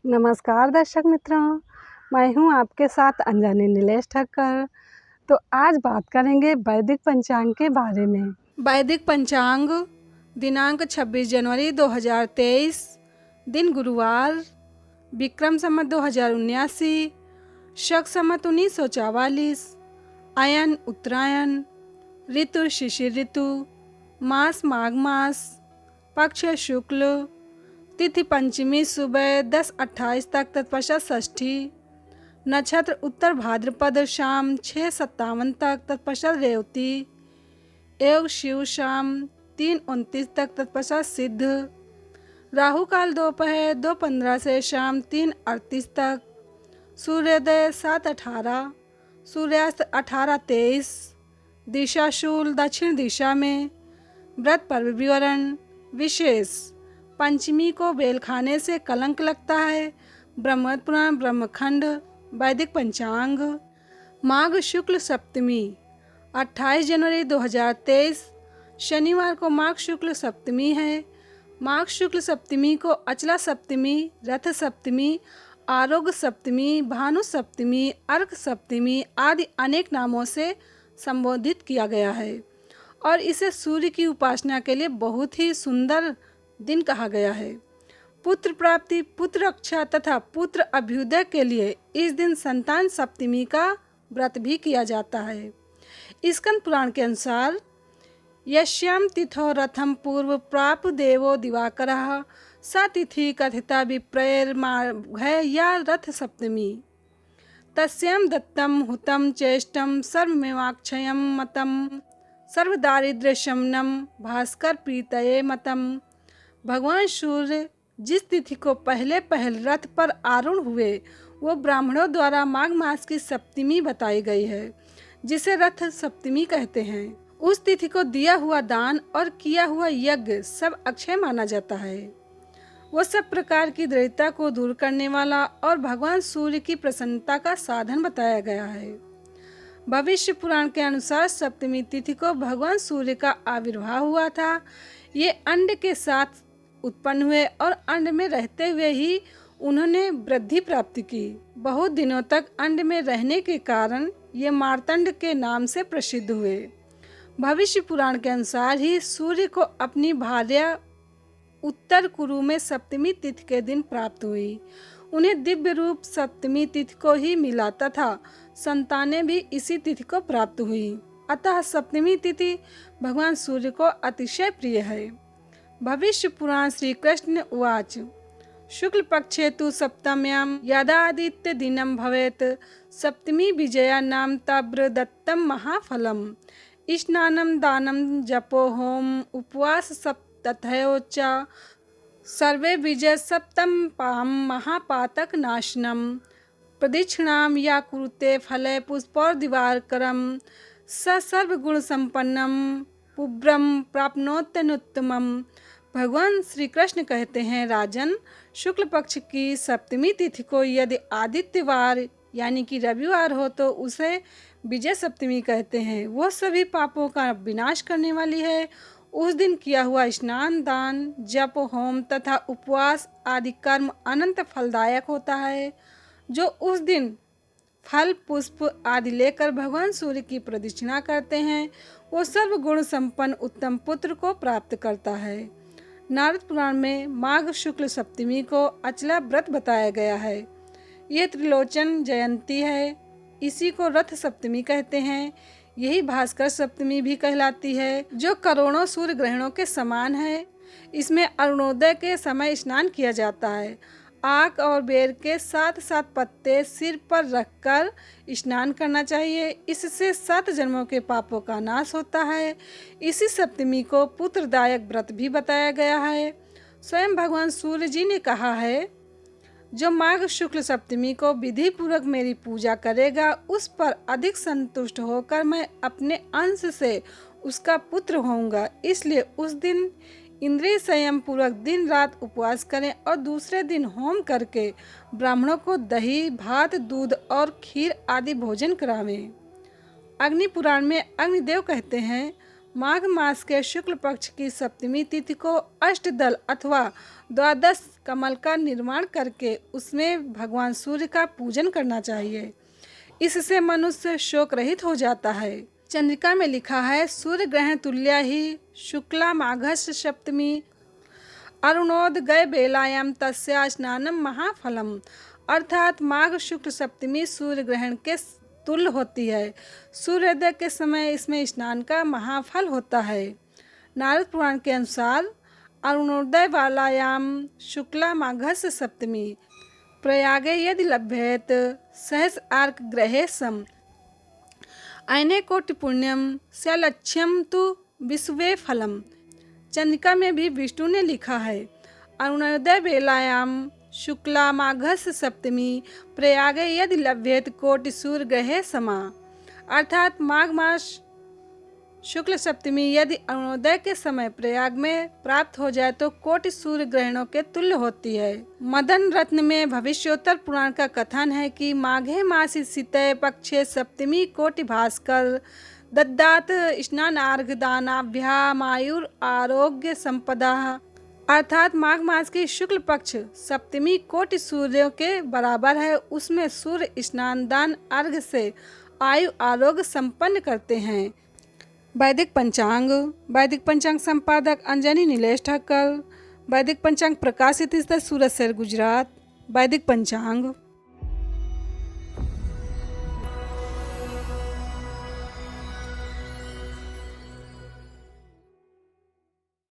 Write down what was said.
नमस्कार दर्शक मित्रों, मैं हूं आपके साथ अंजनी नीलेश ठक्कर। तो आज बात करेंगे वैदिक पंचांग के बारे में। वैदिक पंचांग दिनांक 26 जनवरी 2023, दिन गुरुवार, विक्रम संवत 2079, शक संवत 1944, अयन उत्तरायण, ऋतु शिशिर ऋतु, मास माघ मास, पक्ष शुक्ल, तिथि पंचमी सुबह 10:28 तक तत्पश्चात षष्ठी, नक्षत्र उत्तर भाद्रपद शाम 6:57 तक तत्पश्चात रेवती, योग शिव शाम 3:29 तक तत्पश्चात सिद्ध, राहु काल दोपहर 2:15 से शाम 3:38 तक, सूर्योदय 7:18, सूर्यास्त 18:23, दिशा शूल दक्षिण दिशा में। व्रत पर्व विवरण विशेष: पंचमी को बेल खाने से कलंक लगता है। ब्रह्मोत्तर पुराण ब्रह्मखंड वैदिक पंचांग। माघ शुक्ल सप्तमी 28 जनवरी 2023, शनिवार को माघ शुक्ल सप्तमी है। माघ शुक्ल सप्तमी को अचला सप्तमी, रथ सप्तमी, आरोग्य सप्तमी, भानु सप्तमी, अर्क सप्तमी आदि अनेक नामों से संबोधित किया गया है और इसे सूर्य की उपासना के लिए बहुत ही सुंदर दिन कहा गया है। पुत्र प्राप्ति, पुत्र रक्षा तथा पुत्र अभ्युदय के लिए इस दिन संतान सप्तमी का व्रत भी किया जाता है। स्कंद पुराण के अनुसार यश्याम तिथो रथम पूर्व प्राप देवो दिवाकरः सा तिथि कथिता विप्रैर्माघ या रथ सप्तमी तस्याम दत्तम हुतम चेष्टम सर्वमेवाक्षयम मतम सर्वदारिद्र्य शमनम भास्कर प्रीतये मतम। भगवान सूर्य जिस तिथि को पहले रथ पर आरूढ़ हुए वो ब्राह्मणों द्वारा माघ मास की सप्तमी बताई गई है, जिसे रथ सप्तमी कहते हैं। उस तिथि को दिया हुआ दान और किया हुआ यज्ञ सब अक्षय माना जाता है। वो सब प्रकार की दरिद्रता को दूर करने वाला और भगवान सूर्य की प्रसन्नता का साधन बताया गया है। भविष्य पुराण के अनुसार सप्तमी तिथि को भगवान सूर्य का आविर्भाव हुआ था। ये अंड के साथ उत्पन्न हुए और अंड में रहते हुए ही उन्होंने वृद्धि प्राप्त की। बहुत दिनों तक अंड में रहने के कारण ये मार्तंड के नाम से प्रसिद्ध हुए। भविष्य पुराण के अनुसार ही सूर्य को अपनी भार्या उत्तर कुरु में सप्तमी तिथि के दिन प्राप्त हुई। उन्हें दिव्य रूप सप्तमी तिथि को ही मिला तथा संतानें भी इसी तिथि को प्राप्त हुई। अतः सप्तमी तिथि भगवान सूर्य को अतिशय प्रिय है। भविष्य पुराण श्री कृष्ण उवाच शुक्ल पक्षे तु सप्तम्यां यदादित्य दिनं भवेत् सप्तमी विजया नाम तब्र दत्तम महाफलम स्नानं दानं जपो होम उपवास सप्ततयोच सर्वे विजय सप्तम पाम महापातक नाशनम प्रदक्षिणाम या कुरुते फले पुष्पोर्दिवाकरम स सर्वगुण संपन्नम पुब्रम प्राप्नोत्यनुत्तमम। भगवान श्री कृष्ण कहते हैं, राजन, शुक्ल पक्ष की सप्तमी तिथि को यदि आदित्यवार यानी कि रविवार हो तो उसे विजय सप्तमी कहते हैं। वह सभी पापों का विनाश करने वाली है। उस दिन किया हुआ स्नान, दान, जप, होम तथा उपवास आदि कर्म अनंत फलदायक होता है। जो उस दिन फल पुष्प आदि लेकर भगवान सूर्य की प्रदक्षिणा करते हैं वो सर्वगुण संपन्न उत्तम पुत्र को प्राप्त करता है। नारद पुराण में माघ शुक्ल सप्तमी को अचला व्रत बताया गया है। यह त्रिलोचन जयंती है। इसी को रथ सप्तमी कहते हैं। यही भास्कर सप्तमी भी कहलाती है, जो करोड़ों सूर्य ग्रहणों के समान है। इसमें अरुणोदय के समय स्नान किया जाता है। आक और बेर के 7 पत्ते सिर पर रखकर स्नान करना चाहिए। इससे 7 जन्मों के पापों का नाश होता है। इसी सप्तमी को पुत्रदायक व्रत भी बताया गया है। स्वयं भगवान सूर्य जी ने कहा है, जो माघ शुक्ल सप्तमी को विधि पूर्वक मेरी पूजा करेगा उस पर अधिक संतुष्ट होकर मैं अपने अंश से उसका पुत्र होऊंगा। इसलिए उस दिन इंद्रिय संयम पूर्वक दिन रात उपवास करें और दूसरे दिन होम करके ब्राह्मणों को दही, भात, दूध और खीर आदि भोजन करावें। अग्नि पुराण में अग्निदेव कहते हैं, माघ मास के शुक्ल पक्ष की सप्तमी तिथि को अष्टदल अथवा द्वादश कमल का निर्माण करके उसमें भगवान सूर्य का पूजन करना चाहिए। इससे मनुष्य शोक रहित हो जाता है। चंद्रिका में लिखा है, सूर्य ग्रहण तुल्य ही शुक्ला माघस्य सप्तमी अरुणोदय बेलायाम तस्या स्नानम महाफलम। अर्थात माघ शुक्ल सप्तमी सूर्य ग्रहण के तुल्य होती है। सूर्योदय के समय इसमें स्नान का महाफल होता है। नारद पुराण के अनुसार अरुणोदय बालायाम शुक्ला माघस्य सप्तमी प्रयागे यदि लभ्येत सहस आर्क ग्रहे सम अयने कोटि पुण्यम स्यालक्ष्यम तु विश्वे फलम। चंद्रिका में भी विष्णु ने लिखा है, अरुणोदय बेलायाम शुक्ला माघस्य सप्तमी प्रयागे यदि लभ्येत कोटि सूर्य ग्रहे समा। अर्थात माघ मास शुक्ल सप्तमी यदि अरुणोदय के समय प्रयाग में प्राप्त हो जाए तो कोटि सूर्य ग्रहणों के तुल्य होती है। मदन रत्न में भविष्योत्तर पुराण का कथन है कि माघे मासी शीतये पक्षे सप्तमी कोटि भास्कर दद्दात स्नानार्घ दानाभ्यामायुर आरोग्य संपदा। अर्थात माघ मास की शुक्ल पक्ष सप्तमी कोटि सूर्यों के बराबर है। उसमें सूर्य स्नान दान अर्घ से आयु आरोग्य संपन्न करते हैं। वैदिक पंचांग संपादक अंजनी नीलेश ठक्कर। वैदिक पंचांग प्रकाशित सूरत शहर गुजरात। वैदिक पंचांग।